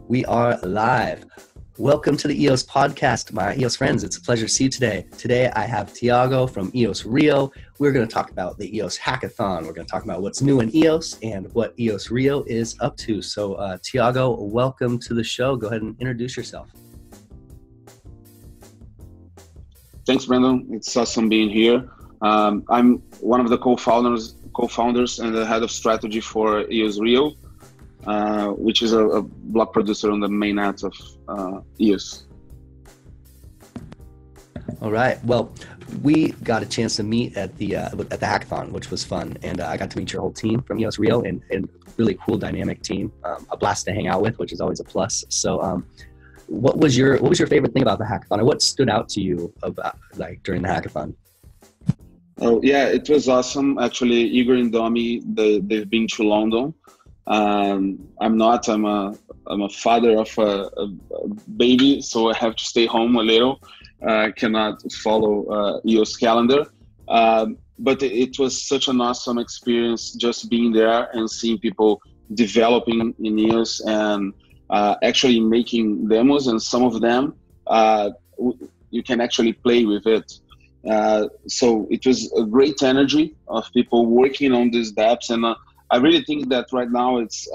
We are live. Welcome to the EOS Podcast, my EOS friends. It's a pleasure to see you today. Today I have Thiago from EOS Rio. We're going to talk about the EOS Hackathon. We're going to talk about what's new in EOS and what EOS Rio is up to. So Thiago, welcome to the show. Go ahead and introduce yourself. Thanks, Brandon. It's awesome being here. I'm one of the co-founders and the head of strategy for EOS Rio, which is a block producer on the mainnet of EOS. All right. Well, we got a chance to meet at the Hackathon, which was fun, and I got to meet your whole team from EOS Rio, and really cool, dynamic team. A blast to hang out with, which is always a plus. So, what was your favorite thing about the Hackathon, or what stood out to you about during the Hackathon? Oh yeah, it was awesome. Actually, Igor and Domi, they've been to London. I'm not. I'm a father of a baby, so I have to stay home a little. I cannot follow EOS calendar. But it was such an awesome experience just being there and seeing people developing in EOS and actually making demos, and some of them you can actually play with it. So it was a great energy of people working on these dApps, and I really think that right now it's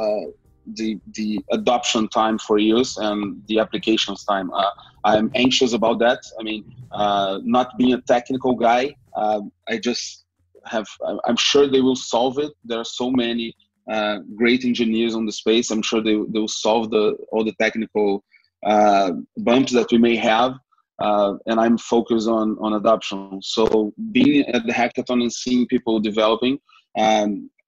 the adoption time for EOS and the applications time. I'm anxious about that. I mean, not being a technical guy, I'm sure they will solve it. There are so many great engineers on the space. I'm sure they will solve all the technical bumps that we may have. And I'm focused on adoption. So being at the hackathon and seeing people developing,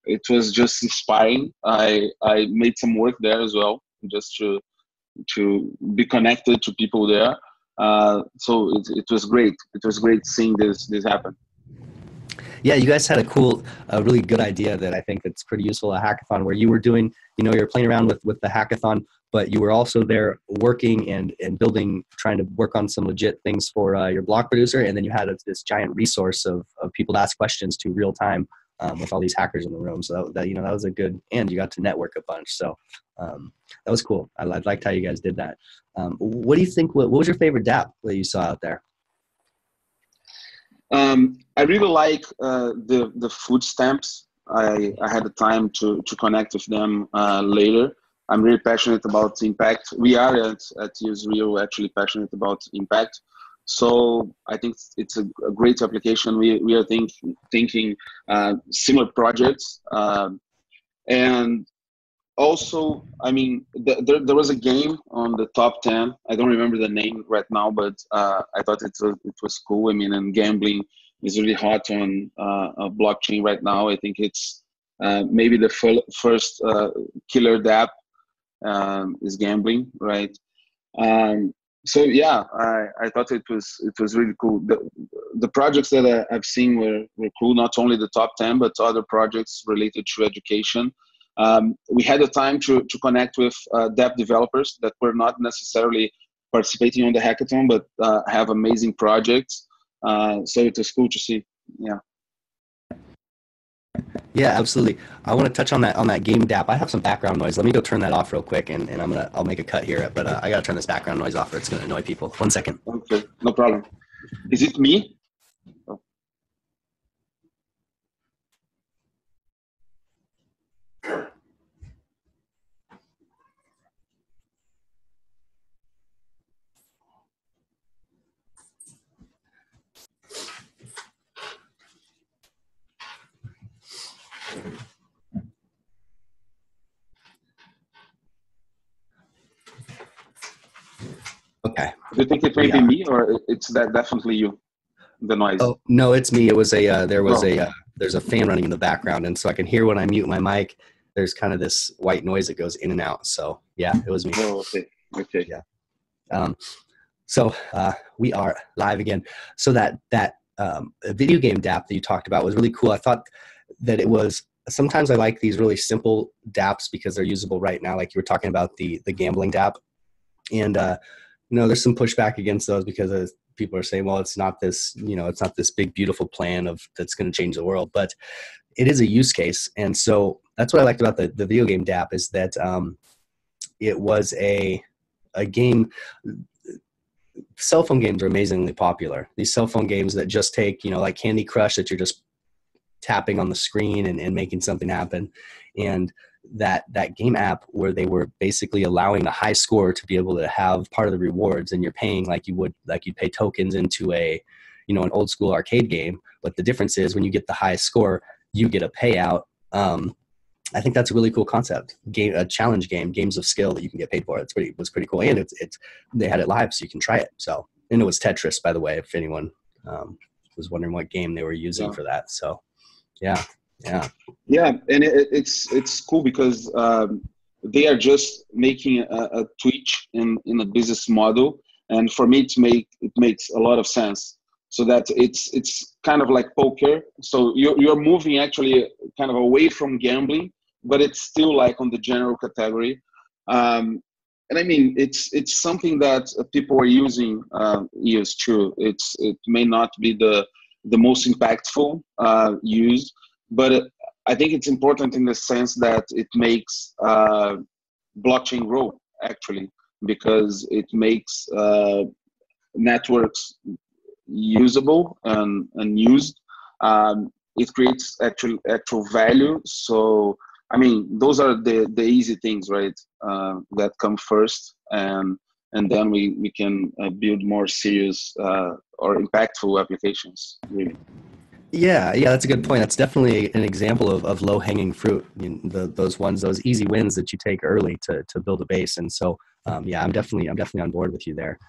it was just inspiring. I made some work there as well, just to be connected to people there. So it was great. It was great seeing this happen. Yeah, you guys had a really good idea that I think that's pretty useful at Hackathon, where you were doing, you were playing around with the Hackathon, but you were also there working and building, trying to work on some legit things for your block producer. And then you had this giant resource of people to ask questions to real time with all these hackers in the room. So that was a good, and you got to network a bunch. So that was cool. I liked how you guys did that. What do you think, what was your favorite dApp that you saw out there? I really like the food stamps. I had the time to connect with them later. I'm really passionate about impact. We are at EOS Rio actually passionate about impact. So I think it's a great application. We are thinking similar projects. And also, I mean, there was a game on the top 10. I don't remember the name right now, but I thought it was cool. I mean, and gambling is really hot on a blockchain right now. I think it's maybe the first killer dApp is gambling, right? So yeah, I thought it was really cool. The projects that I've seen were cool. Not only the top 10, but other projects related to education. We had the time to connect with dApp developers that were not necessarily participating on the hackathon, but have amazing projects. So it was cool to see. Yeah. Yeah, absolutely. I want to touch on that game dApp. I have some background noise. Let me go turn that off real quick, and I'll make a cut here. But I gotta turn this background noise off, or it's gonna annoy people. 1 second. Okay, no problem. Is it me? Oh. Okay. Do you think it may be me, or it's definitely you? The noise. Oh no, it's me. It was there's a fan running in the background, and so I can hear when I mute my mic. There's kind of this white noise that goes in and out. So yeah, it was me. Oh, okay. Yeah. So we are live again. So that video game dApp that you talked about was really cool. I thought that it was. Sometimes I like these really simple dApps because they're usable right now. Like you were talking about the gambling dApp, and there's some pushback against those because people are saying, well, it's not this big beautiful plan that's going to change the world, but it is a use case. And so that's what I liked about the video game dApp is that it was a game. Cell phone games are amazingly popular. These cell phone games that just take, like Candy Crush, that you're just tapping on the screen and making something happen. And that game app where they were basically allowing the high score to be able to have part of the rewards, and you're paying like you'd pay tokens into an old school arcade game. But the difference is when you get the highest score, you get a payout. I think that's a really cool concept. A challenge game, games of skill that you can get paid for. Was pretty cool, and they had it live, so you can try it. So, and it was Tetris, by the way, if anyone was wondering what game they were using for that. So, yeah, and it's cool because they are just making a twitch in a business model, and for me, it makes a lot of sense. So that it's kind of like poker. So you're moving actually kind of away from gambling, but it's still like on the general category. And I mean, it's something that people are using EOS too. It may not be the most impactful use, but I think it's important in the sense that it makes blockchain grow actually, because it makes networks usable and used. It creates actual value. So I mean, those are the easy things, right? That come first, and then we can build more serious or impactful applications, really. Yeah, that's a good point. That's definitely an example of low hanging fruit. Those easy wins that you take early to build a base. And so, I'm definitely on board with you there.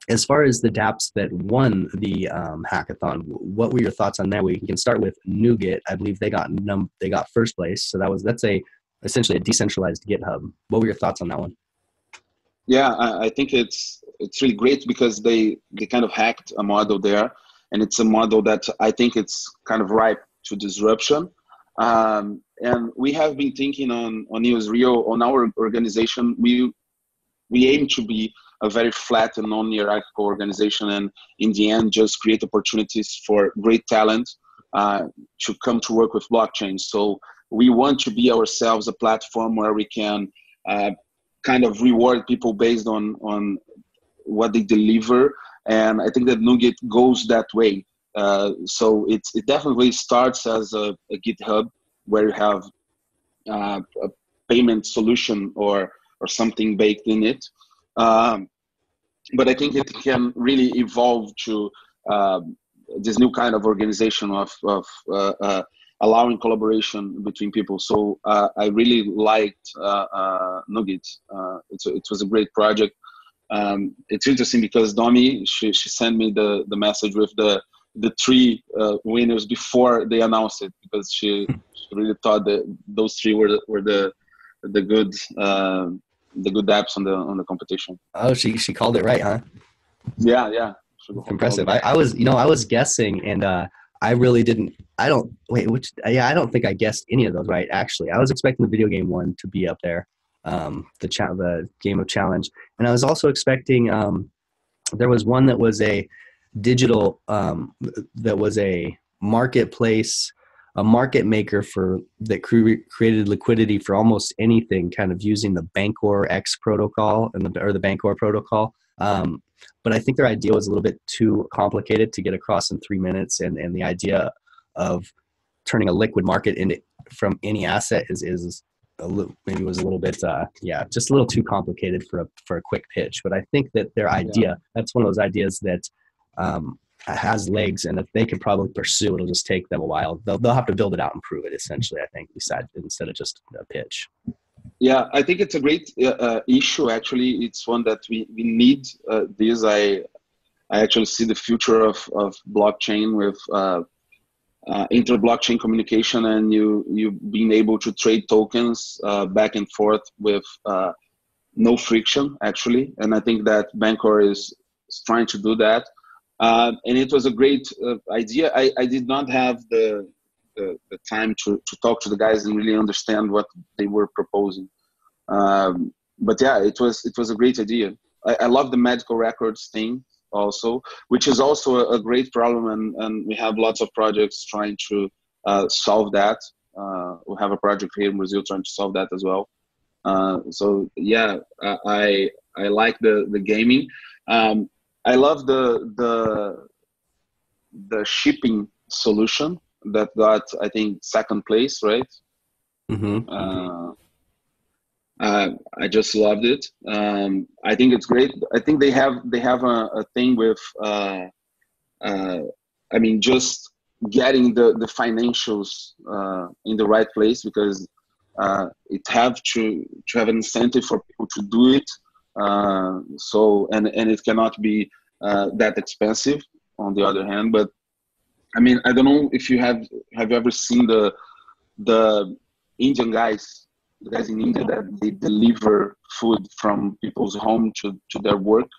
As far as the dApps that won the hackathon, what were your thoughts on that? We can start with Nougat. I believe they got first place. So that's essentially a decentralized GitHub. What were your thoughts on that one? Yeah, I think it's really great because they kind of hacked a model there, and it's a model that I think it's kind of ripe to disruption. And we have been thinking on EOS Rio, on our organization, we aim to be a very flat and non-hierarchical organization, and in the end, just create opportunities for great talent to come to work with blockchain. So we want to be ourselves a platform where we can kind of reward people based on what they deliver, and I think that Nougat goes that way. So it definitely starts as a GitHub where you have a payment solution or something baked in it. But I think it can really evolve to this new kind of organization of allowing collaboration between people. So I really liked Nougat. It was a great project. It's interesting because Domi, she sent me the message with the three winners before they announced it, because she really thought that those three were the good apps on the competition. Oh, she called it right, huh? Yeah. Impressive. I was guessing, and I really didn't. I don't think I guessed any of those right. Actually, I was expecting the video game one to be up there, the game of challenge, and I was also expecting. There was one that was a digital, that was a marketplace, a market maker that created liquidity for almost anything, kind of using the Bancor X protocol or the Bancor protocol. But I think their idea was a little bit too complicated to get across in 3 minutes, and the idea of turning a liquid market from any asset is maybe was a little bit just a little too complicated for a quick pitch. But I think that their idea, that's one of those ideas that has legs, and if they could probably pursue, it'll just take them a while. They'll have to build it out and prove it, essentially, I think, instead of just a pitch. Yeah, I think it's a great issue. Actually, it's one that we need. This I actually see the future of blockchain with inter-blockchain communication, and you being able to trade tokens back and forth with no friction, actually. And I think that Bancor is trying to do that. And it was a great idea. I did not have the time to talk to the guys and really understand what they were proposing. But yeah, it was a great idea. I love the medical records thing also, which is also a great problem, and we have lots of projects trying to solve that. We have a project here in Brazil trying to solve that as well. So yeah, I like the gaming. I love the shipping solution that got, I think, second place, right? I just loved it. I think it's great. I think they have a thing with I mean, just getting the financials in the right place, because it have to have an incentive for people to do it. So and it cannot be that expensive on the other hand. But I mean, I don't know if you have you ever seen the Indian guys, the guys in India that they deliver food from people's home to their work,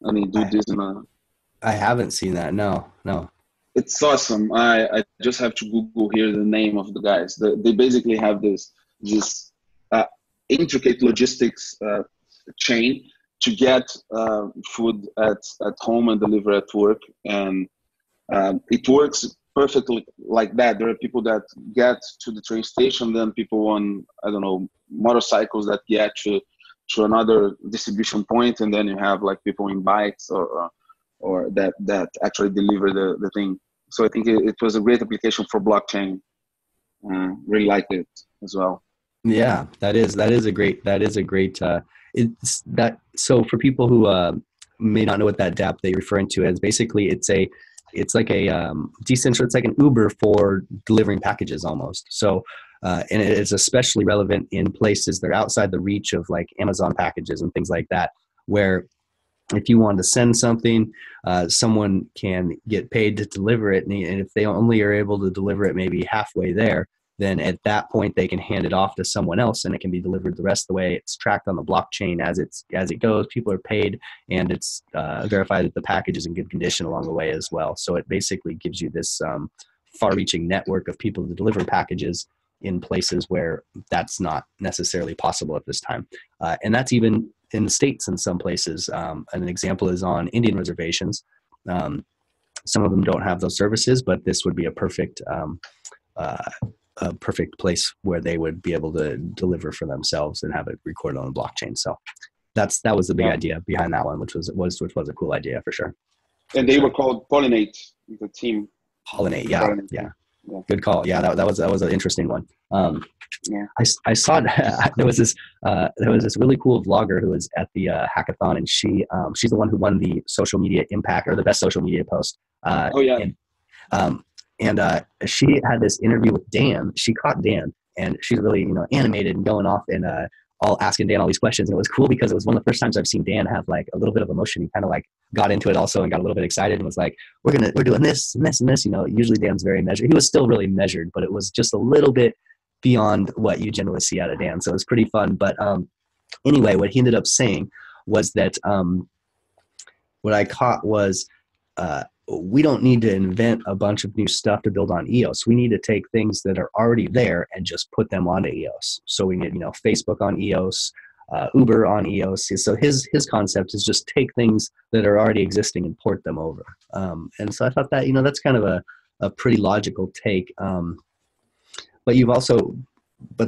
and they do this in a. I haven't seen that. No. It's awesome. I just have to Google here the name of the guys. They basically have this intricate logistics chain to get food at home and deliver at work, and it works perfectly like that. There are people that get to the train station, then people on, I don't know, motorcycles that get to another distribution point, and then you have like people in bikes or that actually deliver the thing. So I think it was a great application for blockchain. Really liked it as well. Yeah, that is a great it's that. So for people who may not know what that dApp that you're referring to as, basically it's like a decentral, it's like an Uber for delivering packages almost. So and it is especially relevant in places that are outside the reach of like Amazon packages and things like that, where if you want to send something, someone can get paid to deliver it, and if they only are able to deliver it maybe halfway there, then at that point they can hand it off to someone else, and it can be delivered the rest of the way. It's tracked on the blockchain as it goes. People are paid, and it's verified that the package is in good condition along the way as well. So it basically gives you this far-reaching network of people to deliver packages in places where that's not necessarily possible at this time, and that's even in the States in some places. An example is on Indian reservations. Some of them don't have those services, but this would be a perfect place where they would be able to deliver for themselves and have it recorded on the blockchain. So that was the big idea behind that one, which was a cool idea for sure. And they were called Pollinate, the team. Pollinate, yeah. Good call. Yeah, that was an interesting one. I saw there was this really cool vlogger who was at the hackathon, and she's the one who won the social media impact, or the best social media post. And she had this interview with Dan. She caught Dan, and she's really animated and going off and all asking Dan all these questions. And it was cool because it was one of the first times I've seen Dan have like a little bit of emotion. He kind of like got into it also and got a little bit excited and was like, we're doing this and this and this. Usually Dan's very measured. He was still really measured, but it was just a little bit beyond what you generally see out of Dan. So it was pretty fun. But anyway, what he ended up saying was that what I caught was we don't need to invent a bunch of new stuff to build on EOS. We need to take things that are already there and just put them onto EOS. So we need, Facebook on EOS, Uber on EOS. So his concept is just take things that are already existing and port them over. And so I thought that, that's kind of a pretty logical take. But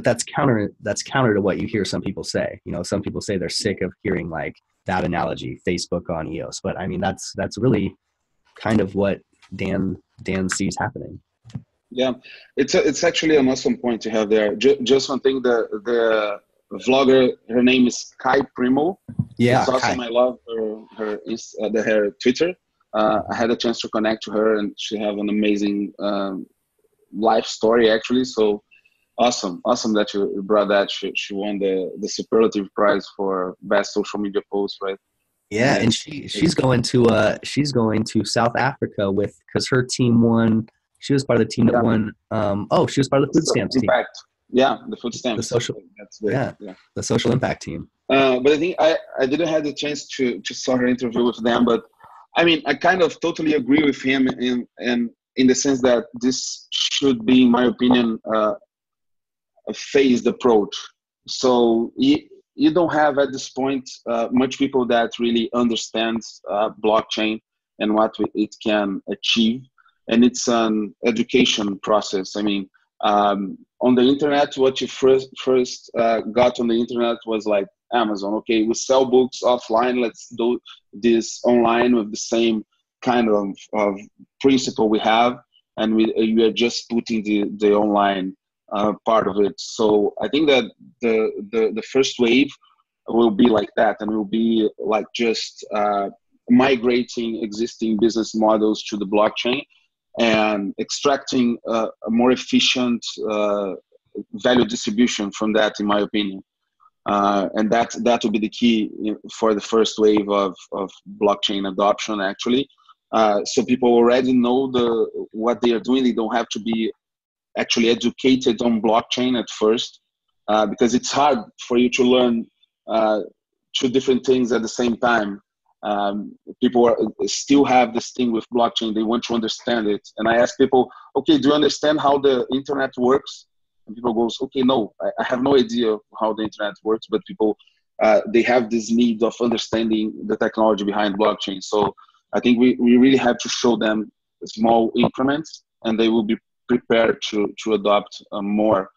that's counter to what you hear some people say. Some people say they're sick of hearing like that analogy, Facebook on EOS. But I mean, that's really kind of what Dan sees happening. Yeah, it's actually an awesome point to have there. Just one thing, the vlogger, her name is Kai Primo. Yeah, it's awesome. Kai. I love her Twitter. I had a chance to connect to her, and she have an amazing life story actually. So awesome that you brought that. She won the superlative prize for best social media post, right? Yeah, and she's going to South Africa because her team won. She was part of the team that won. She was part of the food stamps team. Yeah, the food stamps. The social. That's great. Yeah, the social impact team. But I think I didn't have the chance to saw her interview with them, but I mean, I kind of totally agree with him in the sense that this should be, in my opinion, a phased approach. So you don't have at this point much people that really understands blockchain and what it can achieve, and it's an education process. I mean, on the internet, what you first got on the internet was like Amazon. Okay, we sell books offline. Let's do this online with the same kind of principle we have, and we are just putting the online part of it. So I think that the first wave will be like that, and will be like just migrating existing business models to the blockchain and extracting a more efficient value distribution from that, in my opinion. And that will be the key for the first wave of blockchain adoption, actually. So people already know what they are doing. They don't have to be actually educated on blockchain at first, because it's hard for you to learn two different things at the same time. People still have this thing with blockchain. They want to understand it. And I ask people, okay, do you understand how the internet works? And people goes, okay, no, I have no idea how the internet works, but people, they have this need of understanding the technology behind blockchain. So I think we really have to show them small increments, and they will be prepared to adopt more.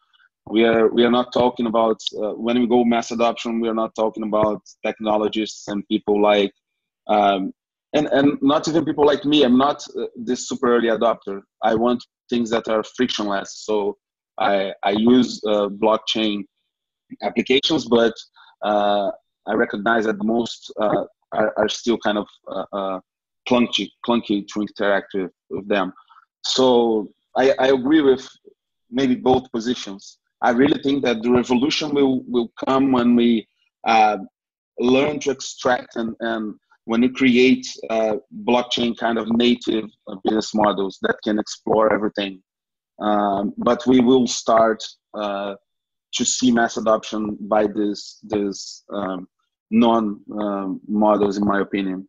We are not talking about, when we go mass adoption, we are not talking about technologists and people like, and not even people like me. I'm not this super early adopter. I want things that are frictionless. So I use blockchain applications, but I recognize that most are still kind of clunky to interact with them. So I agree with maybe both positions. I really think that the revolution will come when we learn to extract and when we create blockchain kind of native business models that can explore everything. But we will start to see mass adoption by this non-models, in my opinion.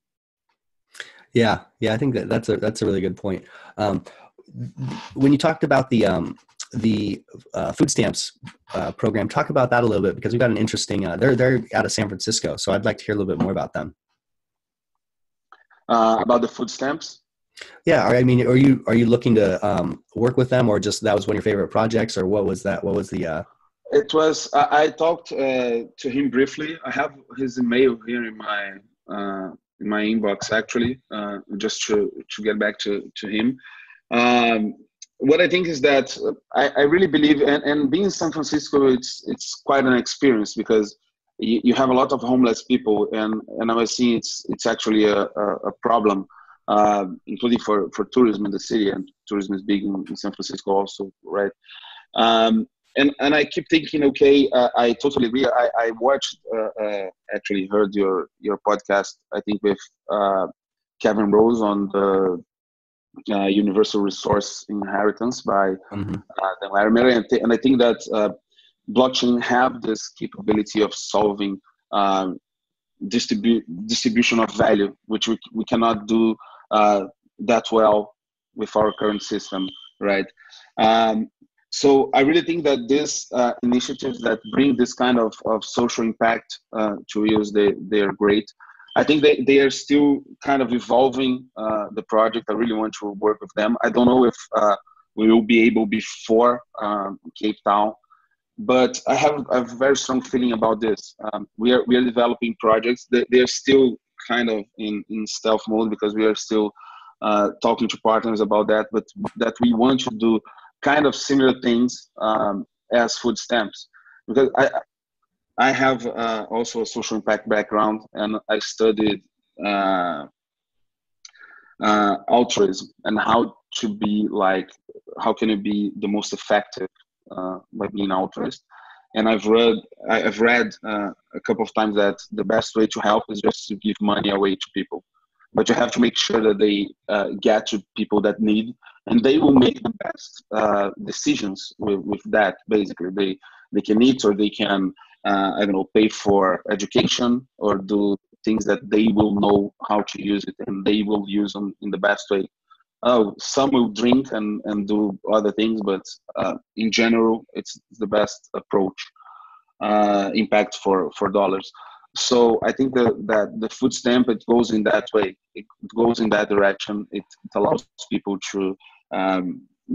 Yeah, I think that's a really good point. When you talked about the food stamps program, talk about that a little bit, because we've got an interesting. They're out of San Francisco, so I'd like to hear a little bit more about them. About the food stamps. Yeah, I mean, are you looking to work with them, or just that was one of your favorite projects, or what was that? What was the? It was. I talked to him briefly. I have his email here in my inbox, actually, just to get back to him. What I think is that I really believe, and being in San Francisco, it's quite an experience, because you have a lot of homeless people, and I was seeing it's actually a problem, including for tourism in the city, and tourism is big in San Francisco also, right? And I keep thinking, okay, I totally agree. I watched, actually heard your podcast, I think with Kevin Rose on the Universal Resource Inheritance by the Larimer, and I think that blockchain have this capability of solving distribution of value, which we cannot do that well with our current system, right? So I really think that these initiatives that bring this kind of social impact to EOS, they are great. I think they are still kind of evolving the project. I really want to work with them. I don't know if we will be able before Cape Town, but I have a very strong feeling about this. We are developing projects. They are still kind of in stealth mode, because we are still talking to partners about that, but that we want to do kind of similar things as food stamps, because I have also a social impact background, and I studied altruism and how to be like, how can you be the most effective by being altruist. And I've read a couple of times that the best way to help is just to give money away to people, but you have to make sure that they get to people that need, and they will make the best decisions with that. Basically, they can eat, or they can I don't know, pay for education, or do things that they will know how to use it, and they will use them in the best way. Some will drink and do other things, but in general, it's the best approach, impact for dollars. So I think that the food stamp, it goes in that way. It goes in that direction. It allows people to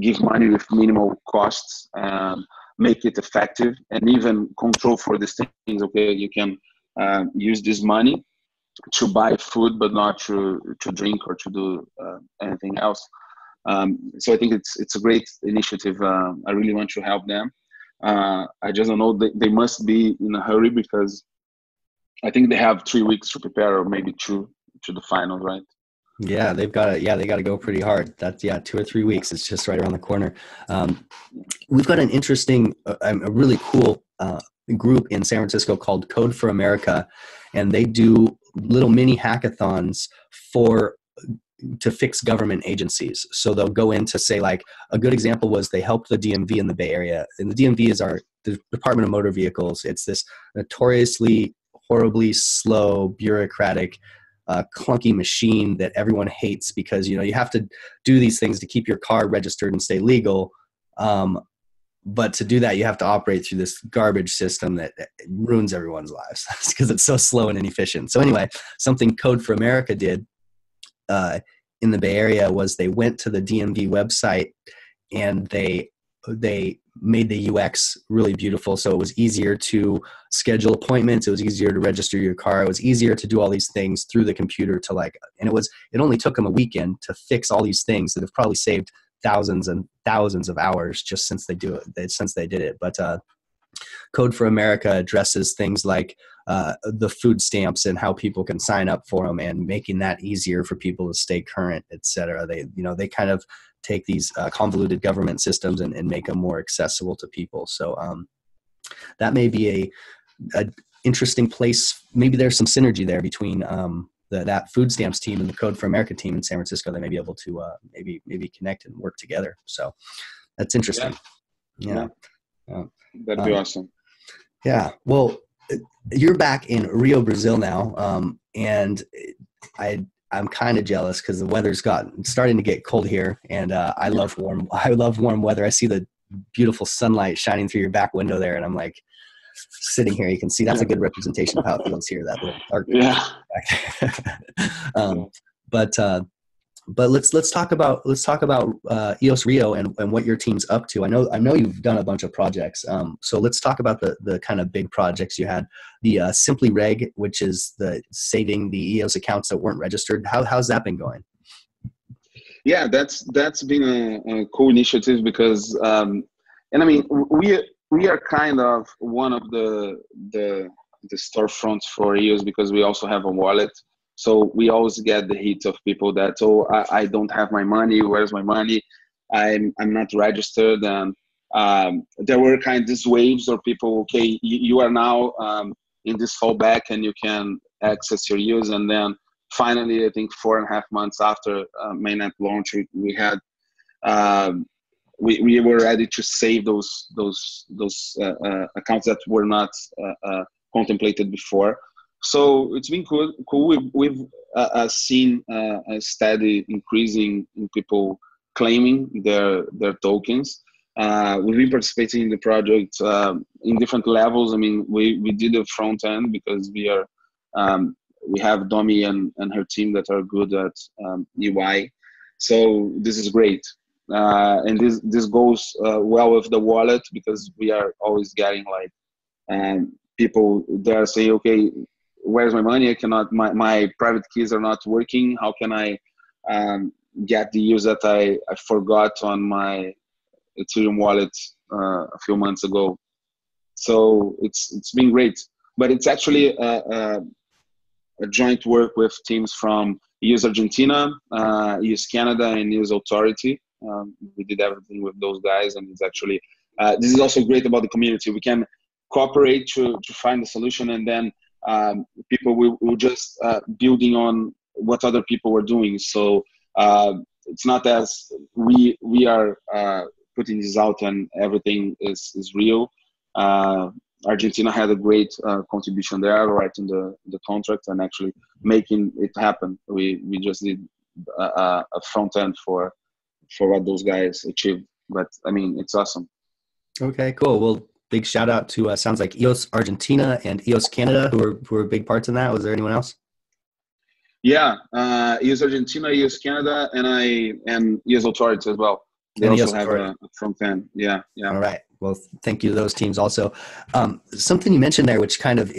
give money with minimal costs, make it effective and even control for these things. Okay, you can use this money to buy food, but not to drink or to do anything else. So I think it's a great initiative. I really want to help them. I just don't know, they must be in a hurry because I think they have 3 weeks to prepare, or maybe 2 to the finals, right? Yeah, they got to go pretty hard. That's 2 or 3 weeks. It's just right around the corner. We've got an interesting, a really cool group in San Francisco called Code for America, and they do little mini hackathons to fix government agencies. So they'll go into, say, like a good example was they helped the DMV in the Bay Area. And the DMV is the Department of Motor Vehicles. It's this notoriously horribly slow, bureaucratic, clunky machine that everyone hates because, you have to do these things to keep your car registered and stay legal. But to do that, you have to operate through this garbage system that ruins everyone's lives because it's so slow and inefficient. So anyway, something Code for America did in the Bay Area was they went to the DMV website and they made the UX really beautiful. So it was easier to schedule appointments. It was easier to register your car. It was easier to do all these things through the computer and it only took them a weekend to fix all these things that have probably saved thousands and thousands of hours just since they did it. But Code for America addresses things like the food stamps and how people can sign up for them and making that easier for people to stay current, et cetera. They kind of take these convoluted government systems and make them more accessible to people. So that may be a interesting place. Maybe there's some synergy there between that food stamps team and the Code for America team in San Francisco. They may be able to maybe connect and work together. So that's interesting. Yeah. That'd be awesome. Yeah. Well, you're back in Rio, Brazil now. And I'm kind of jealous because the weather's starting to get cold here, and I love warm weather. I see the beautiful sunlight shining through your back window there, and I'm like sitting here. You can see that's a good representation of how it feels here. That little dark. Yeah. But let's talk about EOS Rio and what your team's up to. I know you've done a bunch of projects. So let's talk about the kind of big projects you had. The Simply Reg, which is the saving the EOS accounts that weren't registered. How's that been going? Yeah, that's been a cool initiative because and I mean we are kind of one of the storefronts for EOS because we also have a wallet. So we always get the hit of people that, I don't have my money. Where's my money? I'm not registered. And there were kind of these waves of people, okay, you are now in this fallback and you can access your EOS. And then finally, I think 4.5 months after mainnet launch, we had we were ready to save those accounts that were not contemplated before. So it's been cool. We've seen a steady increasing in people claiming their tokens. We've been participating in the project in different levels. I mean, we did the front end because we have Domi and her team that are good at UI. So this is great. And this goes well with the wallet because we are always getting people there say, okay, where's my money? I cannot, my private keys are not working. How can I get the use that I forgot on my Ethereum wallet a few months ago? So it's been great, but it's actually a joint work with teams from EOS Argentina, EOS Canada, and EOS Authority. We did everything with those guys, and it's actually this is also great about the community. We can cooperate to find a solution, and then people will just building on what other people were doing. So it's not as we are putting this out and everything is real. Argentina had a great contribution there, writing the contract and actually making it happen. We just did a front end for what those guys achieved. But I mean, it's awesome. Okay, cool. Well, big shout out to sounds like EOS Argentina and EOS Canada who were big parts in that. Was there anyone else? Yeah, EOS Argentina, EOS Canada, and EOS Authority as well. They also have a front end. Yeah. All right, Well, thank you to those teams also. Something you mentioned there, which kind of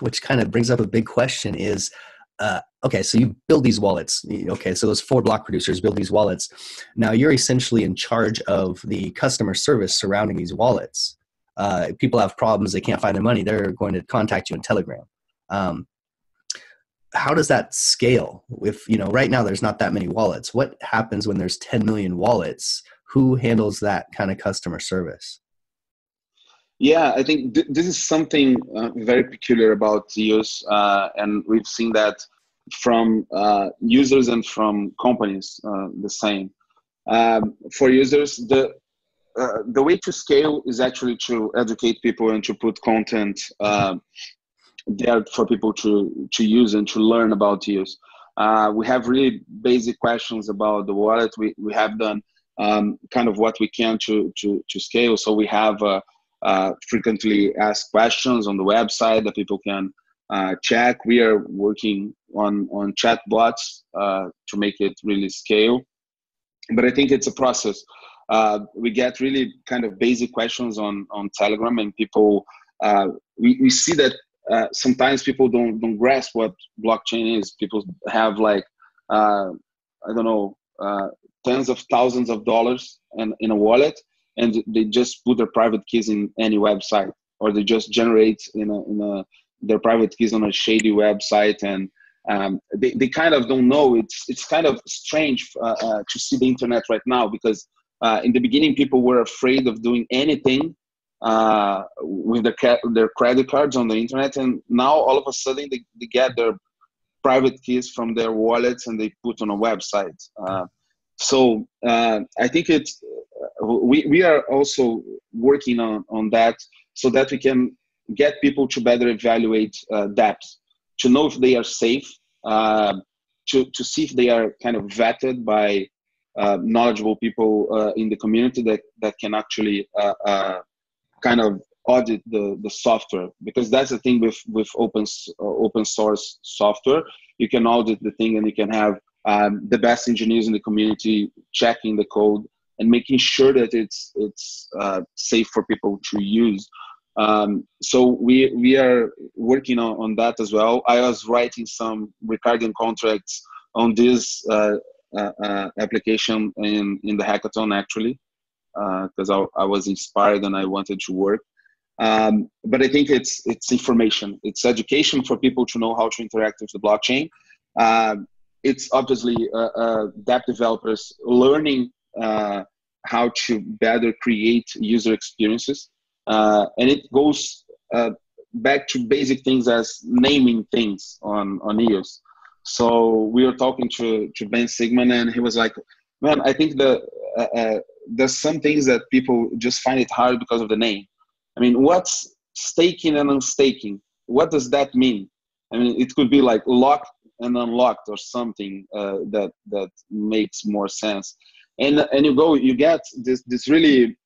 which kind of brings up a big question is, okay, so you build these wallets. Okay, so those 4 block producers build these wallets. Now you're essentially in charge of the customer service surrounding these wallets. People have problems; they can't find their money. They're going to contact you in Telegram. How does that scale? If right now there's not that many wallets, what happens when there's 10 million wallets? Who handles that kind of customer service? Yeah, I think this is something very peculiar about EOS, and we've seen that from users and from companies the same. For users, the way to scale is actually to educate people and to put content there for people to use and to learn about EOS. We have really basic questions about the wallet. We have done kind of what we can to scale. So we have frequently asked questions on the website that people can check. We are working on chat bots to make it really scale. But I think it's a process. We get really kind of basic questions on Telegram, and people, we see that sometimes people don't grasp what blockchain is. People have like, I don't know, tens of thousands of dollars in a wallet, and they just put their private keys in any website, or they just generate their private keys on a shady website, and they kind of don't know. It's kind of strange to see the internet right now, because in the beginning people were afraid of doing anything with their credit cards on the internet, and now all of a sudden they get their private keys from their wallets and they put on a website. So I think we are also working on that, so that we can get people to better evaluate dApps, to know if they are safe, to see if they are kind of vetted by knowledgeable people in the community that can actually kind of audit the software, because that's the thing with open source software. You can audit the thing, and you can have the best engineers in the community checking the code and making sure that it's safe for people to use. So we are working on that as well. I was writing some recurring contracts on this application in the hackathon, actually, because I was inspired and I wanted to work. But I think it's information, it's education for people to know how to interact with the blockchain. It's obviously dApp developers learning how to better create user experiences. And it goes back to basic things as naming things on EOS. So we were talking to Ben Sigman, and he was like, man, I think there's some things that people just find it hard because of the name. I mean, what's staking and unstaking? What does that mean? I mean, it could be like locked and unlocked or something that makes more sense. And you get this really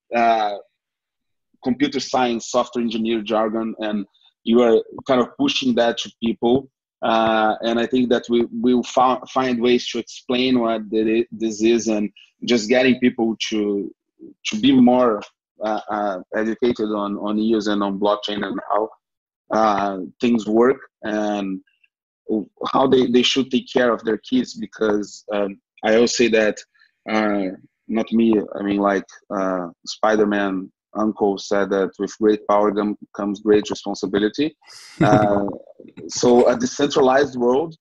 computer science, software engineer jargon, and you are kind of pushing that to people. And I think that we will find ways to explain what this is, and just getting people to be more educated on EOS and on blockchain, and how things work, and how they should take care of their keys. Because I always say that, not me, I mean, like Spider-Man uncle said that with great power comes great responsibility. So a decentralized world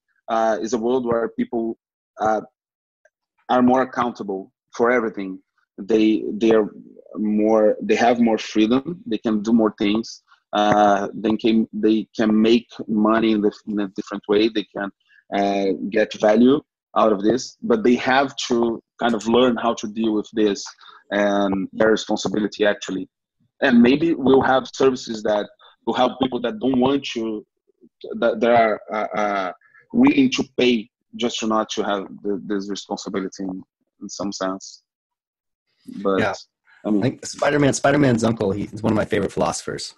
is a world where people are more accountable for everything. They have more freedom. They can do more things. They can make money in a different way. They can get value out of this, but they have to kind of learn how to deal with this and their responsibility, actually. And maybe we'll have services that will help people that don't want to, that are willing to pay just to not to have this responsibility in some sense. But yeah. I mean, I think Spider-Man's uncle, he's one of my favorite philosophers.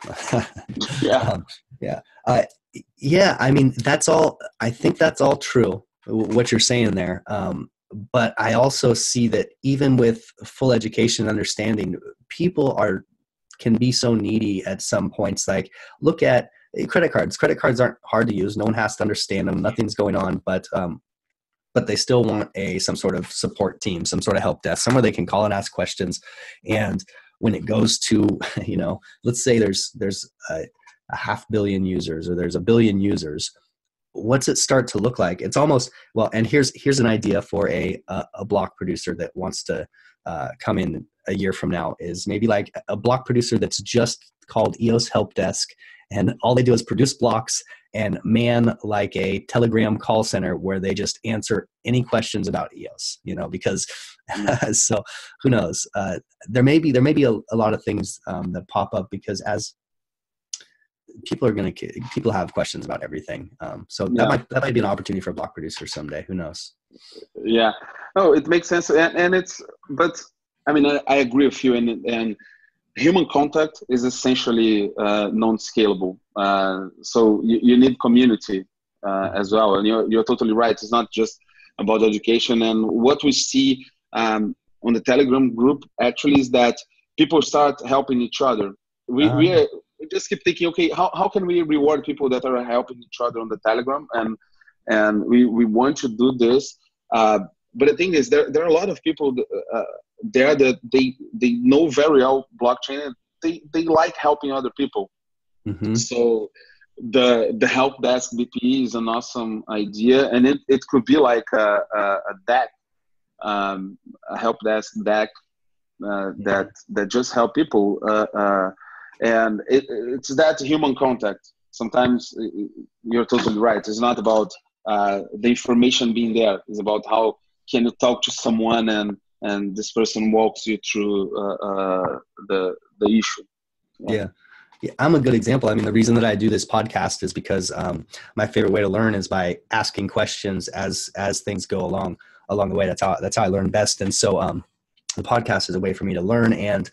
Yeah. Yeah. I mean, I think that's all true, what you're saying there. But I also see that even with full education and understanding, people are can be so needy at some points. Like, look at credit cards. Credit cards aren't hard to use. No one has to understand them. Nothing's going on, but they still want some sort of support team, some sort of help desk, somewhere they can call and ask questions. And when it goes to, let's say there's a 500 million users, or there's 1 billion users, what's it start to look like? It's almost, well, and here's an idea for a block producer that wants to come in a year from now, is maybe like a block producer that's just called EOS Help Desk, and all they do is produce blocks and man like a Telegram call center where they just answer any questions about EOS, because so who knows? There may be a lot of things that pop up, because as people have questions about everything. So that might be an opportunity for a block producer someday. Who knows? Yeah. Oh, it makes sense. And but I mean, I agree with you. And human contact is essentially non-scalable. So you need community as well. And you're totally right. It's not just about education. And what we see on the Telegram group actually is that people start helping each other. We just keep thinking, okay, how can we reward people that are helping each other on the Telegram? And we want to do this. But the thing is, there are a lot of people there that they know very well blockchain, and they like helping other people. Mm-hmm. So the help desk BP is an awesome idea, and it could be like a deck, a help desk deck that just help people, and it's that human contact. Sometimes you're totally right. It's not about the information being there. It's about how can you talk to someone and this person walks you through the issue. Yeah, I'm a good example. I mean, the reason that I do this podcast is because my favorite way to learn is by asking questions as things go along the way. That's how I learn best. And so the podcast is a way for me to learn and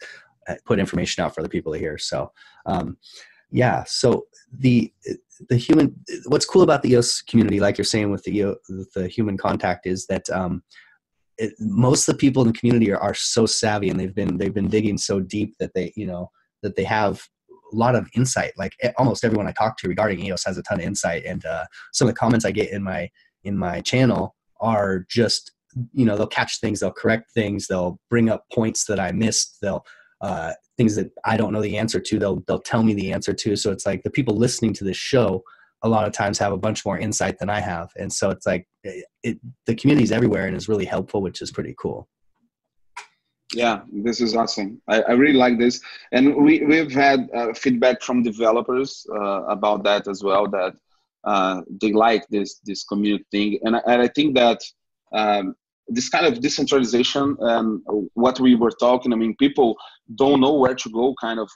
put information out for other people to hear. So so the human, what's cool about the EOS community, like you're saying with the human contact, is that most of the people in the community are so savvy, and they've been digging so deep that they have a lot of insight. Like almost everyone I talk to regarding EOS has a ton of insight, and some of the comments I get in my channel are just, they'll catch things, they'll correct things, they'll bring up points that I missed, they'll things that I don't know the answer to, they'll tell me the answer to. So it's like the people listening to this show a lot of times have a bunch more insight than I have. And so it's like the community's everywhere and is really helpful, which is pretty cool. Yeah, this is awesome. I really like this. And we've had feedback from developers about that as well, that they like this community thing. And I think that this kind of decentralization and what we were talking, I mean, people don't know where to go kind of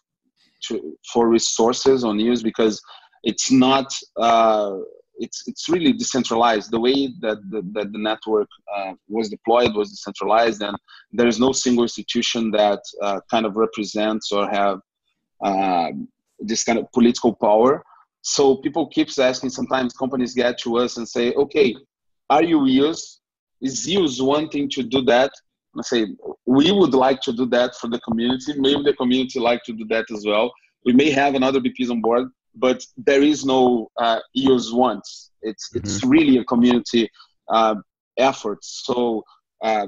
for resources on EOS, because it's not, it's really decentralized. The way that the network was deployed was decentralized, and there is no single institution that kind of represents or have this kind of political power. So people keeps asking, sometimes companies get to us and say, okay, are you EOS? Is EOS wanting to do that? I say, we would like to do that for the community. Maybe the community like to do that as well. We may have another BPs on board, but there is no EOS wants. It's really a community effort. So, I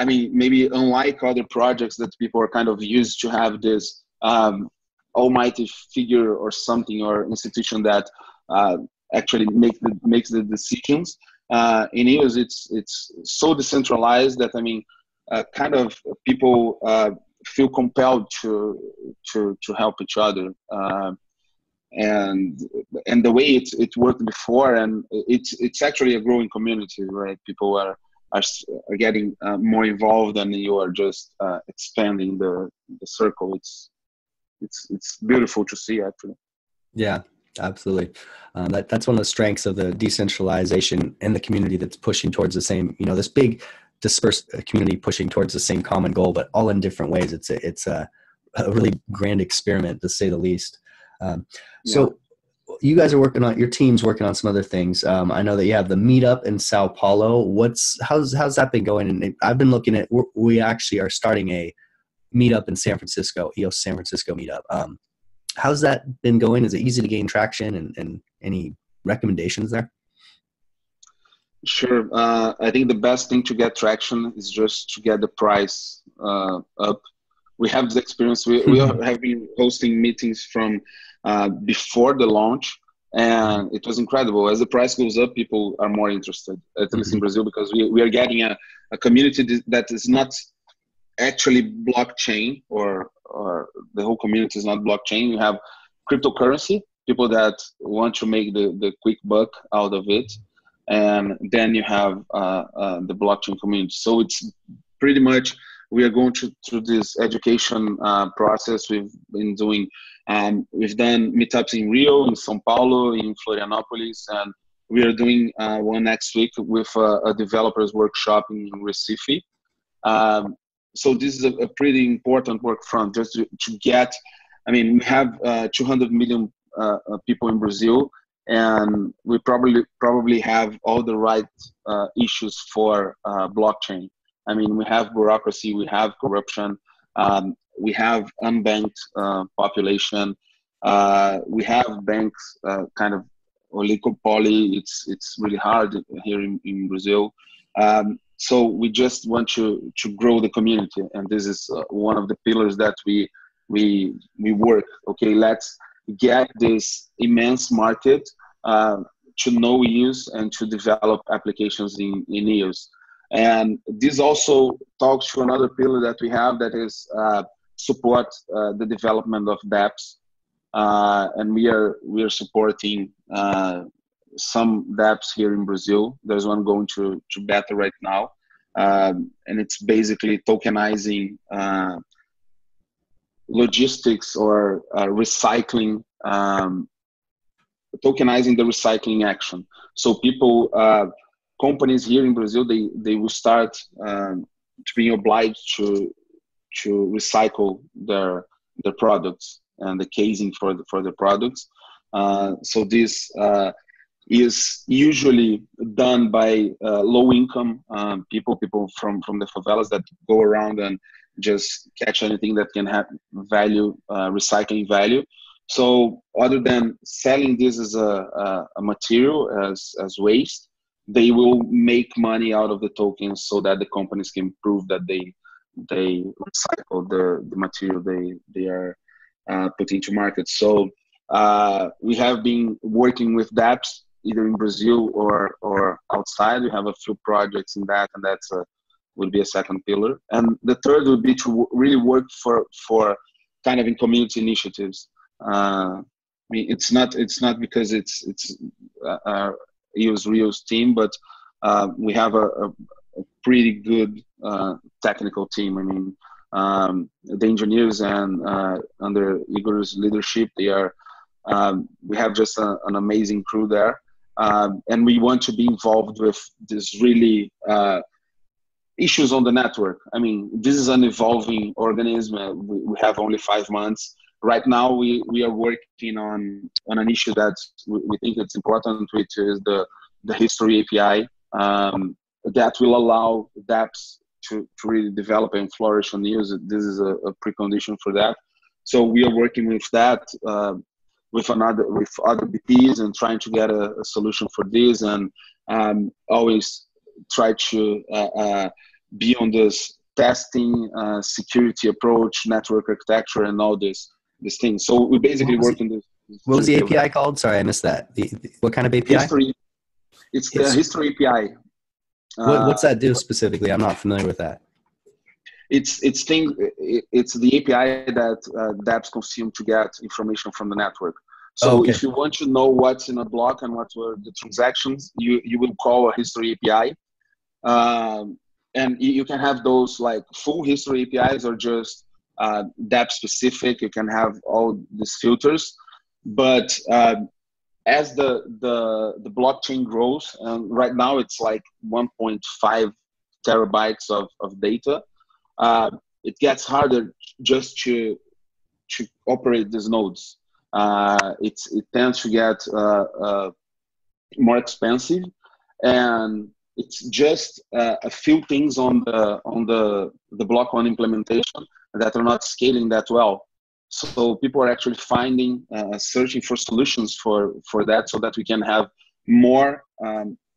mean, maybe unlike other projects that people are kind of used to have this almighty figure or something, or institution that actually makes the decisions. In EOS, it's so decentralized that, I mean, kind of people feel compelled to help each other, and the way it worked before, and it's actually a growing community, right? People are getting more involved, and you are just expanding the circle. It's beautiful to see, actually. Yeah, absolutely. That's one of the strengths of the decentralization and the community that's pushing towards the same, this big dispersed community pushing towards the same common goal, but all in different ways. It's a really grand experiment, to say the least. So you guys are your team's working on some other things. I know that you have the meetup in Sao Paulo. How's that been going? And I've been looking at, we actually are starting a meetup in San Francisco, EOS San Francisco meetup. How's that been going? Is it easy to gain traction, and any recommendations there? Sure. I think the best thing to get traction is just to get the price up. We have this experience. We have been hosting meetings from before the launch, and it was incredible. As the price goes up, people are more interested, at least in Brazil, because we are getting a community that is not actually blockchain, or the whole community is not blockchain. You have cryptocurrency, people that want to make the quick buck out of it. And then you have the blockchain community. So it's pretty much, we are going through this education process. We've been doing, we've done meetups in Rio, in São Paulo, in Florianopolis, and we are doing one next week with a developers workshop in Recife. So this is a pretty important work front, just to get, I mean, we have 200 million people in Brazil, and we probably have all the right issues for blockchain. I mean, we have bureaucracy, we have corruption, we have unbanked population, we have banks kind of oligopoly. It's really hard here in Brazil. So we just want to grow the community, and this is one of the pillars that we work. Okay, let's get this immense market to know EOS and to develop applications in EOS. And this also talks to another pillar that we have, that is support the development of dApps. And we are supporting some dApps here in Brazil. There's one going to beta right now, and it's basically tokenizing logistics or recycling, tokenizing the recycling action. So people, companies here in Brazil, they will start to be obliged to recycle their products and the casing for the products. So this is usually done by low-income people from the favelas that go around and just catch anything that can have value, recycling value. So other than selling this as a material, as waste, they will make money out of the tokens, so that the companies can prove that they recycle the material they are putting to market. So we have been working with dApps either in Brazil or outside. We have a few projects in that, and that's would be a second pillar. And the third would be to really work for kind of in community initiatives. I mean, it's not because it's EOS Rio's team, but we have a pretty good technical team. I mean, the engineers and under Igor's leadership, they are. We have just an amazing crew there, and we want to be involved with this really issues on the network. I mean, this is an evolving organism. We have only 5 months. Right now, we are working on an issue that we think it's important, which is the history API that will allow dApps to really develop and flourish on EOS. This is a precondition for that. So we are working with that, with other BPs, and trying to get a solution for this, and always try to be on this testing, security approach, network architecture, and all these things. So we basically work in this. What was the API called? Sorry, I missed that. What kind of API? History. It's the history API. What's that do specifically? I'm not familiar with that. It's the API that dApps consume to get information from the network. So if you want to know what's in a block and what were the transactions, you will call a history API. And you can have those like full history APIs, or just dApp specific. You can have all these filters. But as the blockchain grows, and right now it's like 1.5 terabytes of data, it gets harder just to operate these nodes. It tends to get more expensive, and it's just a few things on the block one implementation that are not scaling that well. So people are actually finding, searching for solutions for that, so that we can have more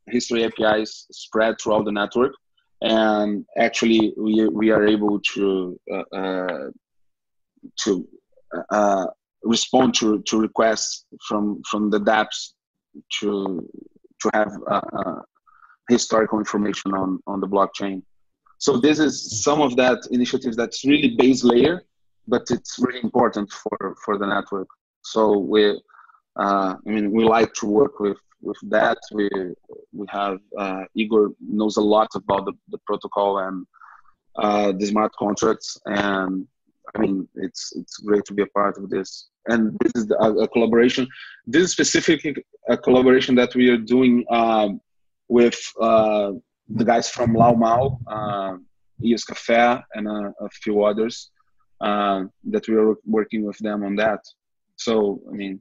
history APIs spread throughout the network. And actually, we are able to respond to requests from the dApps to have historical information on the blockchain. So this is some of that initiatives that's really base layer, but it's really important for the network. So we like to work with that. We have Igor knows a lot about the protocol and the smart contracts, and I mean it's great to be a part of this. And this is a collaboration. This is specifically a collaboration that we are doing with the guys from Lau Mau, EOS Café, and a few others that we are working with them on that. So I mean,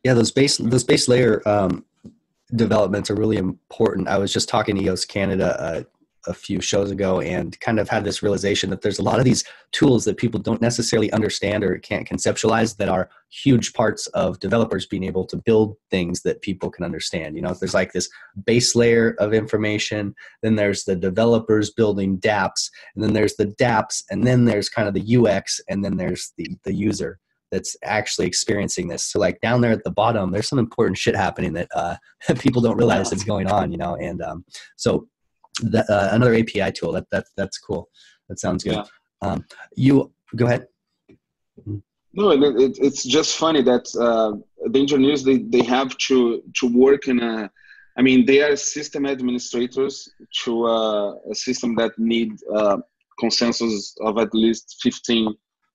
yeah, those base layer developments are really important. I was just talking to EOS Canada a few shows ago and kind of had this realization that there's a lot of these tools that people don't necessarily understand or can't conceptualize that are huge parts of developers being able to build things that people can understand. You know, there's like this base layer of information, then there's the developers building dApps, and then there's the dApps, and then there's kind of the UX, and then there's the user that's actually experiencing this. So like down there at the bottom, there's some important shit happening that people don't realize is going on, you know? And so another API tool, that's cool. That sounds good. Yeah. You go ahead. No, it's just funny that the engineers, they have to work in I mean, they are system administrators to a system that need consensus of at least 15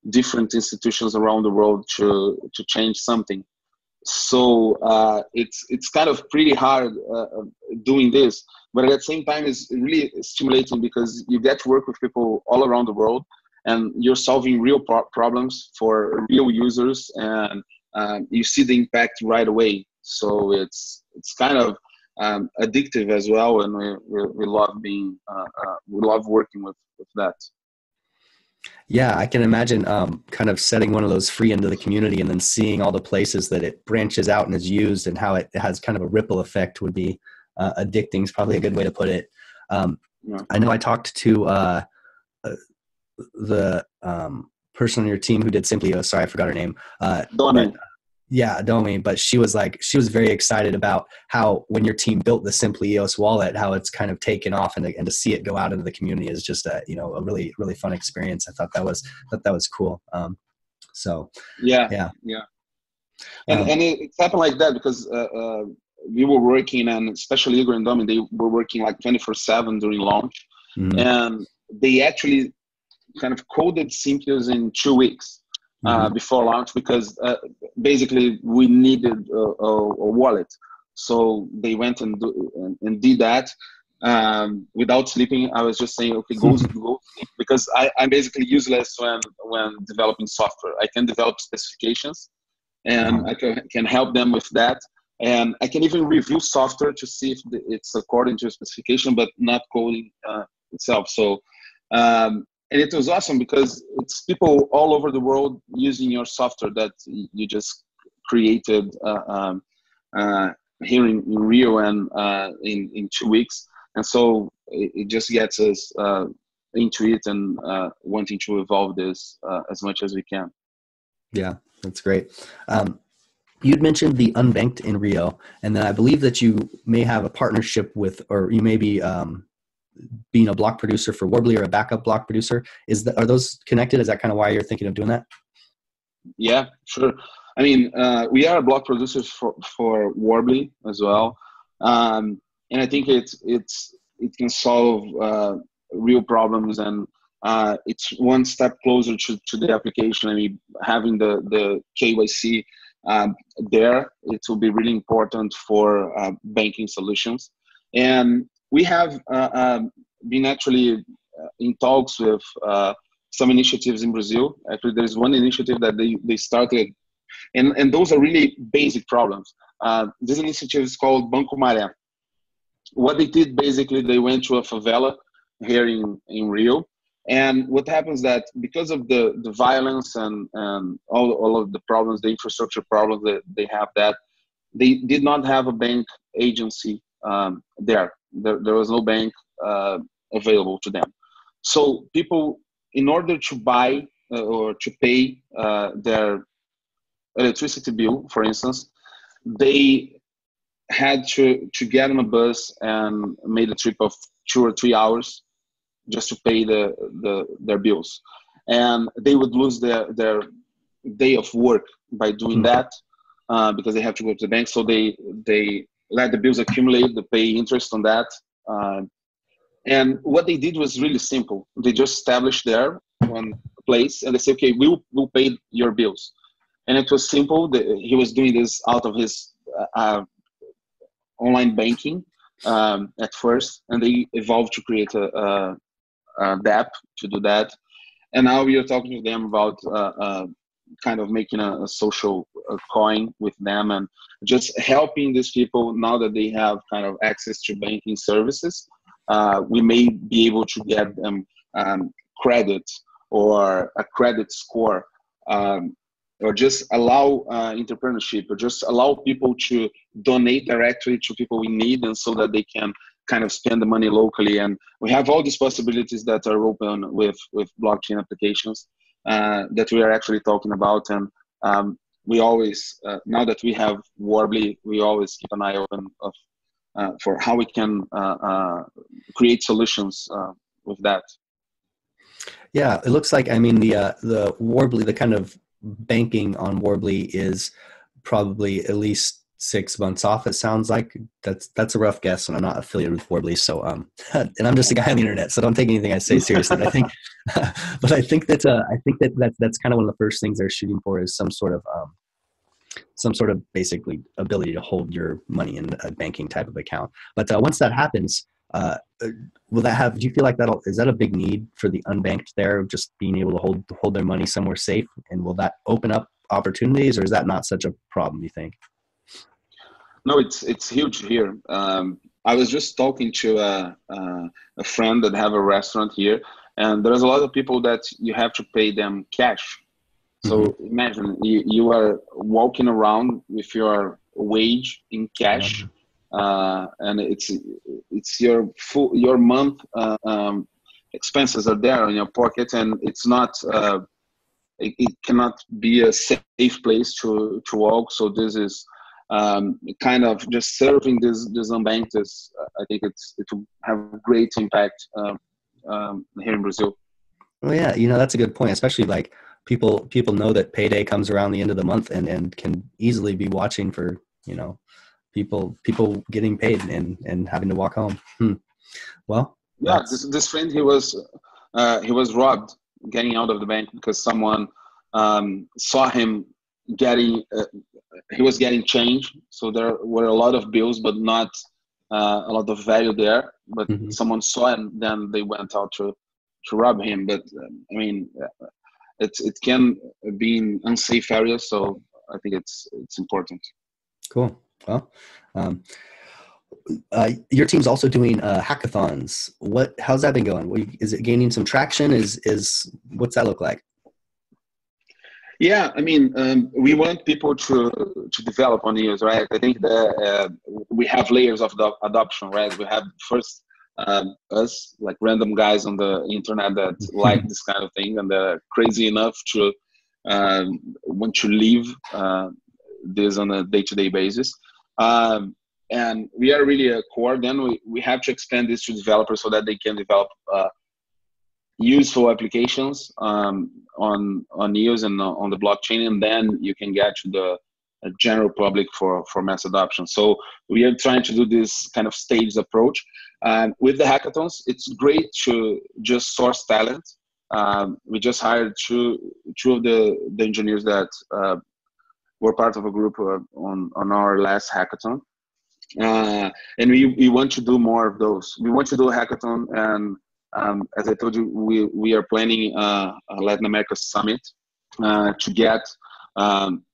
different institutions around the world to change something. So it's kind of pretty hard doing this, but at the same time it's really stimulating because you get to work with people all around the world and you're solving real problems for real users, and you see the impact right away. So it's kind of addictive as well, and we love being we love working with that. Yeah, I can imagine kind of setting one of those free into the community and then seeing all the places that it branches out and is used and how it has kind of a ripple effect would be addicting is probably a good way to put it. Yeah. I know I talked to the person on your team who did Simply EOS. Sorry, I forgot her name. Yeah, Domi, but she was very excited about how when your team built the Simply EOS wallet, how it's kind of taken off, and to see it go out into the community is just a really, really fun experience. I thought that was cool. So yeah. And it's happened like that because we were working, and especially Igor and Domi, they were working like 24/7 during launch, and they actually kind of coded Simply EOS in 2 weeks. Before launch, because basically we needed a wallet, so they went and did that without sleeping. I was just saying, okay, go sleep, because I'm basically useless when developing software. I can develop specifications, and I can help them with that, and I can even review software to see if it's according to a specification, but not coding itself. So. And it was awesome because it's people all over the world using your software that you just created here in Rio and in 2 weeks. And so it just gets us into it and wanting to evolve this as much as we can. Yeah, that's great. You'd mentioned the Unbanked in Rio, and then I believe that you may have a partnership with, or you may be being a block producer for Warbly or a backup block producer. Are those connected? Is that kind of why you're thinking of doing that? Yeah, sure. I mean, we are a block producer for Warbly as well, and I think it can solve real problems, and it's one step closer to the application. I mean, having the KYC there, it will be really important for banking solutions. And we have been actually in talks with some initiatives in Brazil. Actually, there's one initiative that they started, and those are really basic problems. This initiative is called Banco Maré. What they did, basically, they went to a favela here in Rio, And what happens that because of the violence and all of the problems, the infrastructure problems that they have, that they did not have a bank agency there. There was no bank available to them. So people, in order to buy or to pay their electricity bill, for instance, they had to get on a bus and made a trip of 2 or 3 hours just to pay their bills, and they would lose their day of work by doing that because they have to go to the bank. So they let the bills accumulate, they pay interest on that. And what they did was really simple. They just established there one place and they say, okay, we'll pay your bills. And it was simple. He was doing this out of his online banking at first, and they evolved to create a app to do that. And now we are talking to them about kind of making a social coin with them and just helping these people now that they have kind of access to banking services. We may be able to get them credit or a credit score, or just allow entrepreneurship, or just allow people to donate directly to people in need, and so that they can kind of spend the money locally. And we have all these possibilities that are open with blockchain applications that we are actually talking about. And we always, now that we have Warbly, we always keep an eye open for how we can create solutions with that. Yeah, it looks like, I mean, the Warbly, the kind of banking on Warbly is probably at least 6 months off. It sounds like that's a rough guess, and I'm not affiliated with Warbly, so and I'm just a guy on the internet, so don't take anything I say seriously. But I think, but I think that's kind of one of the first things they're shooting for, is some sort of basically ability to hold your money in a banking type of account. But once that happens, will that have? Do you feel like is that a big need for the unbanked there, just being able to hold their money somewhere safe? And will that open up opportunities, or is that not such a problem, you think? No, it's huge here. I was just talking to a friend that have a restaurant here, and there's a lot of people that you have to pay them cash. So imagine you are walking around with your wage in cash, and it's your month expenses are there in your pocket, and it's not it cannot be a safe place to walk. So this is kind of just serving this unbanked is, I think it will have a great impact here in Brazil. Well, yeah, that's a good point, especially like people know that payday comes around the end of the month and can easily be watching for, people getting paid and having to walk home. Well, yeah, this friend, he was robbed getting out of the bank because someone saw him getting he was getting change, so there were a lot of bills but not a lot of value there, but someone saw it and then they went out to rob him. But I mean, it can be in unsafe areas, so I think it's important. Cool. Well, your team's also doing hackathons. How's that been going? Is it gaining some traction? What's that look like? Yeah, I mean, we want people to develop on EOS, right? I think that we have layers of the adoption, right? We have first us, like random guys on the internet that like this kind of thing, and they're crazy enough to want to live this on a day-to-day basis. And we are really a core. Then we have to expand this to developers so that they can develop useful applications on EOS and on the blockchain, and then you can get to the general public for mass adoption. So we are trying to do this kind of staged approach. With the hackathons, it's great to just source talent. We just hired two of the engineers that were part of a group on our last hackathon. And we want to do more of those. We want to do a hackathon, and as I told you, we are planning a Latin America summit to get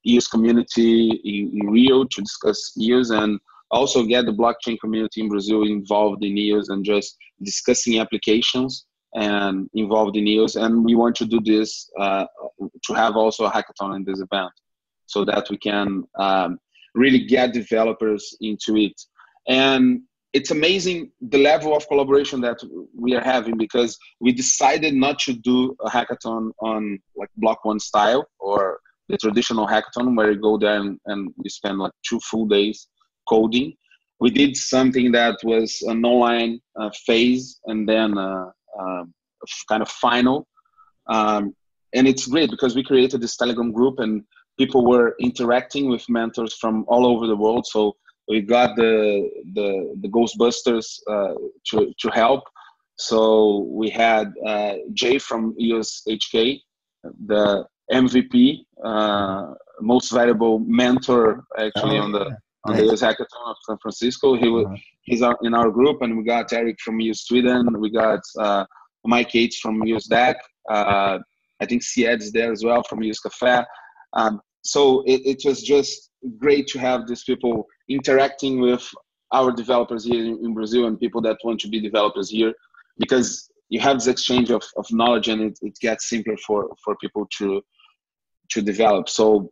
EOS community in Rio to discuss EOS, and also get the blockchain community in Brazil involved in EOS and just discussing applications and involved in EOS. And we want to do this to have also a hackathon in this event, so that we can really get developers into it. And it's amazing the level of collaboration that we are having, because we decided not to do a hackathon on like block one style or the traditional hackathon where you go there and you spend like 2 full days coding. We did something that was an online phase and then kind of final. And it's great because we created this Telegram group and people were interacting with mentors from all over the world. So we got the Ghostbusters to help. So we had Jay from EOS HK, the MVP, most valuable mentor actually on the EOS Hackathon of San Francisco. He's in our group, and we got Eric from EOS Sweden. We got Mike Yates from EOS DAC. I think Sied is there as well from EOS Cafe. So it was just great to have these people interacting with our developers here in Brazil and people that want to be developers here, because you have this exchange of knowledge, and it gets simpler for people to develop. So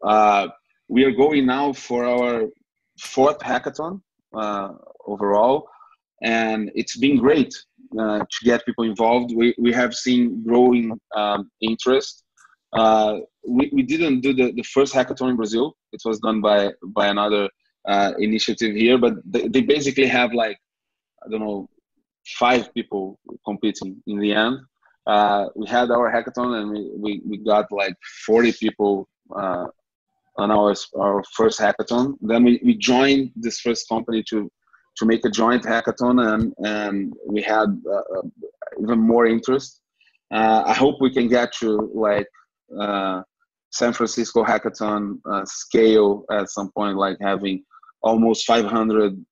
we are going now for our 4th hackathon overall, and it's been great to get people involved. We have seen growing interest. We didn't do the first hackathon in Brazil. It was done by another initiative here, but they basically have like, I don't know, 5 people competing in the end. We had our hackathon and we got like 40 people on our first hackathon. Then we joined this first company to make a joint hackathon, and we had even more interest. I hope we can get to like San Francisco hackathon scale at some point, like having almost 500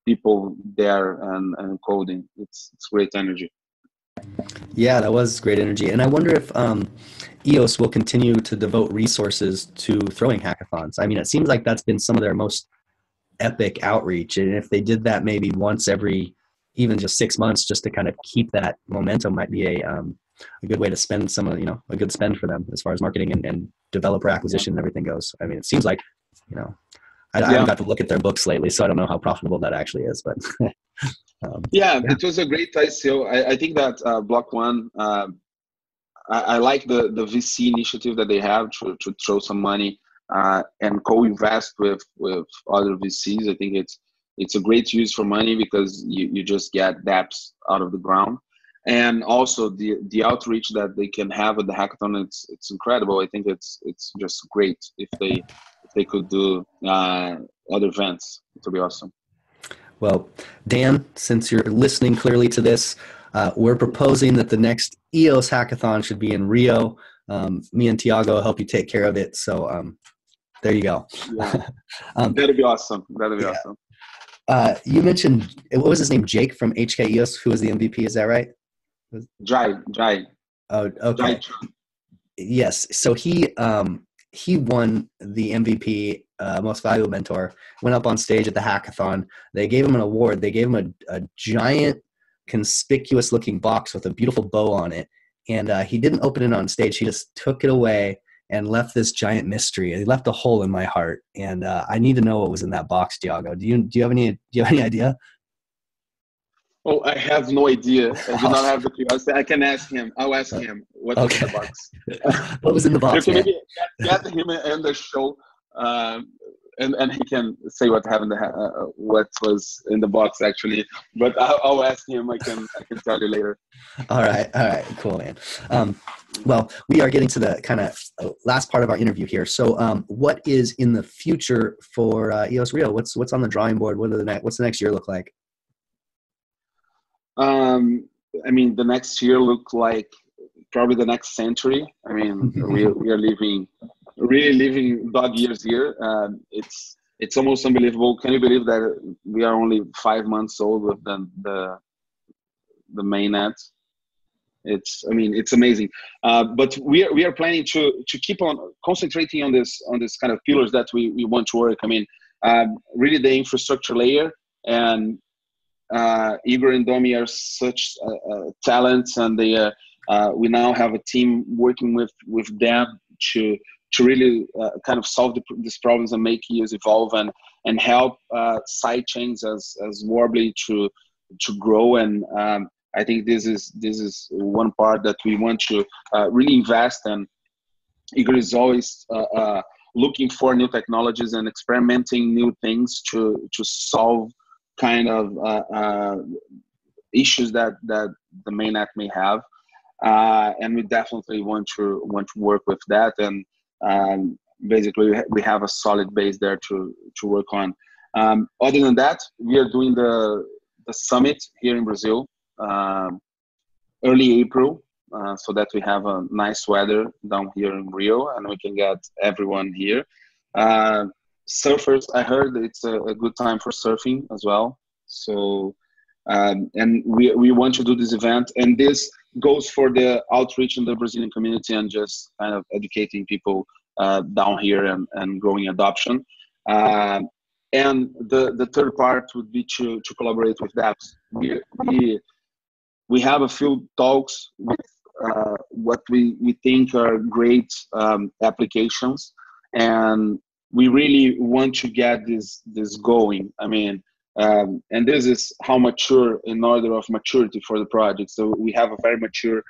people there and coding. It's great energy. Yeah, that was great energy. And I wonder if EOS will continue to devote resources to throwing hackathons. I mean, it seems like that's been some of their most epic outreach. And if they did that maybe once every, even just 6 months, just to kind of keep that momentum, might be a good way to spend some of, a good spend for them as far as marketing and developer acquisition and everything goes. I mean, it seems like, I haven't got to look at their books lately, so I don't know how profitable that actually is, but it was a great ICO. I think that Block One, I like the VC initiative that they have to throw some money and co-invest with other VCs. I think it's a great use for money because you just get dApps out of the ground. And also the outreach that they can have at the hackathon, it's incredible. I think it's just great if they could do other events. It would be awesome. Well, Dan, since you're listening clearly to this, we're proposing that the next EOS Hackathon should be in Rio. Me and Thiago will help you take care of it. So there you go. Yeah. That'd be awesome. Awesome. You mentioned, what was his name? Jake from HK EOS, who was the MVP. Is that right? Jai. Oh, okay. Jai. Yes. So he won the MVP, most valuable mentor, went up on stage at the hackathon. They gave him an award. They gave him a giant, conspicuous looking box with a beautiful bow on it. And he didn't open it on stage. He just took it away and left this giant mystery. He left a hole in my heart. And I need to know what was in that box, Thiago. Do you have any idea? Oh, I have no idea. I do not have the curiosity. I can ask him. I'll ask him what was in the box. What was in the box? You can maybe get him in the show, and he can say what happened, what was in the box actually. But I'll ask him. I can tell you later. All right, cool, man. Well, we are getting to the kind of last part of our interview here. So, what is in the future for EOS Rio? What's on the drawing board? What's the next year look like? I mean, the next year look like probably the next century. I mean, we are really living dog years here. It's almost unbelievable. Can you believe that we are only 5 months old with the mainnet? It's amazing. But we are planning to keep on concentrating on this kind of pillars that we want to work. I mean, really the infrastructure layer and Igor and Domi are such talents, and we now have a team working with them to really kind of solve these problems and make EOS evolve and help side chains as Warbly to grow. And I think this is one part that we want to really invest in. Igor is always looking for new technologies and experimenting new things to solve kind of issues that the mainnet may have, and we definitely want to work with that. And basically, we have a solid base there to work on. Other than that, we are doing the summit here in Brazil, early April. So that we have a nice weather down here in Rio and we can get everyone here. Surfers, I heard it's a good time for surfing as well. So, and we want to do this event, and this goes for the outreach in the Brazilian community and just kind of educating people down here and growing adoption. And the third part would be to collaborate with dApps. We have a few talks with what we think are great applications, and we really want to get this going. I mean, and this is how mature in order of maturity for the project. So we have a very mature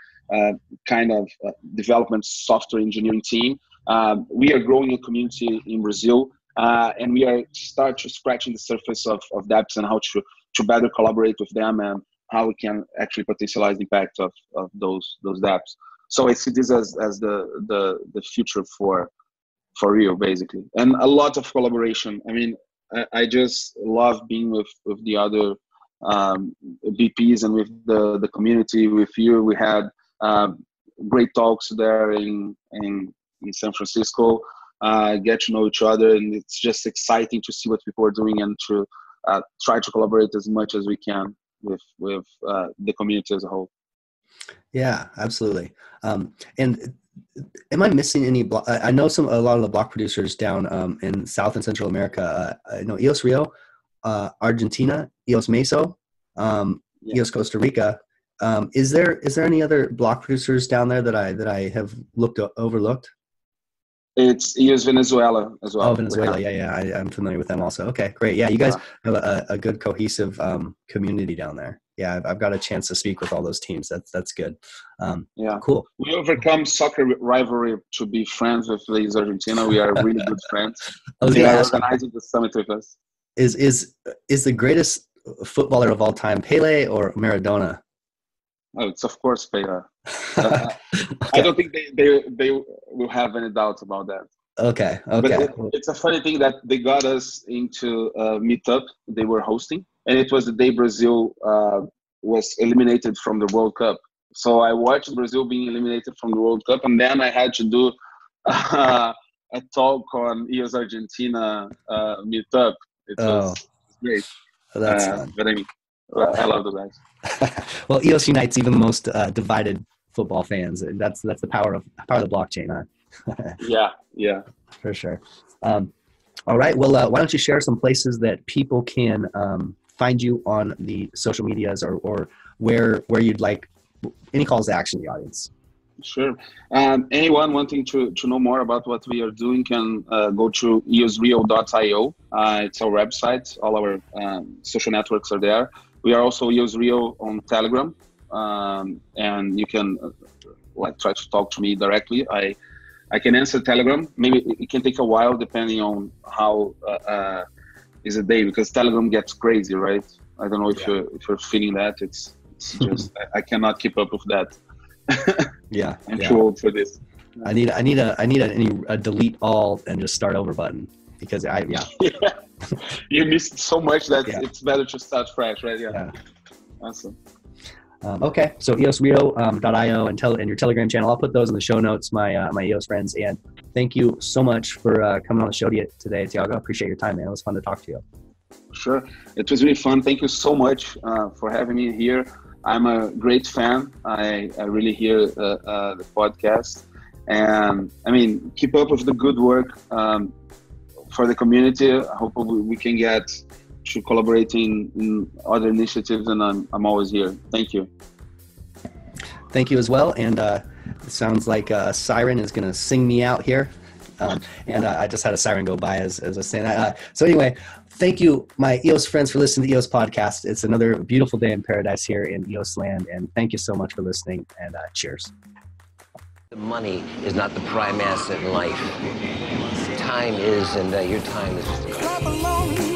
kind of development software engineering team. We are growing a community in Brazil, and we are scratching the surface of dApps and how to better collaborate with them and how we can actually potentialize the impact of those dApps. So I see this as the future for Rio, basically, and a lot of collaboration. I mean, I just love being with the other VPs and with the community. With you, we had great talks there in San Francisco. Get to know each other, and it's just exciting to see what people are doing and to try to collaborate as much as we can with the community as a whole. Yeah, absolutely. And am I missing any I know a lot of the block producers down in South and Central America. I know EOS Rio, Argentina, EOS Meso, EOS Costa Rica. Is there any other block producers down there that I have overlooked? It's EOS Venezuela as well. Oh, Venezuela. Yeah. I'm familiar with them also. Okay, great. Yeah, you guys have a good cohesive community down there. Yeah, I've got a chance to speak with all those teams. That's good. Cool. We overcome soccer rivalry to be friends with EOS Argentina. We are really good friends. They are organizing the summit with us. Is the greatest footballer of all time Pele or Maradona? Oh, it's of course Payday. Okay. I don't think they will have any doubts about that. Okay. But it's a funny thing that they got us into a meetup they were hosting, and it was the day Brazil was eliminated from the World Cup. So I watched Brazil being eliminated from the World Cup, and then I had to do a talk on EOS Argentina meetup. It was great. That's fun. But I mean, I love the guys. Well, EOS unites even the most divided football fans. That's the power of the blockchain, huh? Yeah, for sure. All right. Well, why don't you share some places that people can find you on the social medias, or where you'd like any calls to action to the audience? Sure. Anyone wanting to know more about what we are doing can go to eosrio.io. It's our website. All our social networks are there. We are also EOS Rio on Telegram, and you can try to talk to me directly. I can answer Telegram. Maybe it can take a while depending on how is the day, because Telegram gets crazy, right? I don't know if you're feeling that. It's just I cannot keep up with that. I'm too old for this. I need a delete all and just start over button, because you missed so much that it's better to start fresh, right? Yeah. Awesome. Okay, so eosrio.io and your Telegram channel. I'll put those in the show notes, my EOS friends. And thank you so much for coming on the show today, Thiago. I appreciate your time, man. It was fun to talk to you. Sure. It was really fun. Thank you so much for having me here. I'm a great fan. I really hear the podcast. And I mean, keep up with the good work for the community. I hope we can get to collaborate in other initiatives, and I'm always here. Thank you. Thank you as well. And it sounds like a siren is going to sing me out here. And I just had a siren go by as I was saying that. So anyway, thank you, my EOS friends, for listening to the EOS podcast. It's another beautiful day in paradise here in EOS land. And thank you so much for listening, and cheers. The money is not the prime asset in life. Time is, and your time is just